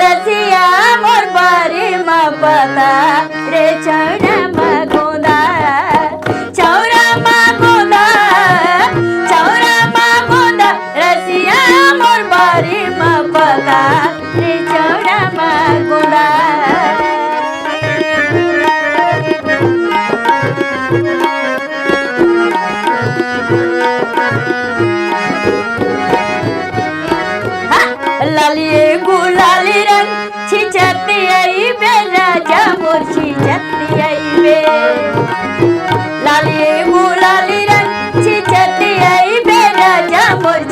रसिया मोर बारी में पता रे चौरा में गोदा चौरा में गोदा चौरा में गोदा रसिया मोर बारी में पता रे चौरा में गोदा लालिए गुलाली रंग छिचती आई बे राजा मोर छिचती आई बे लालिए गुलाली रंग छिचती आई बे राजा मोर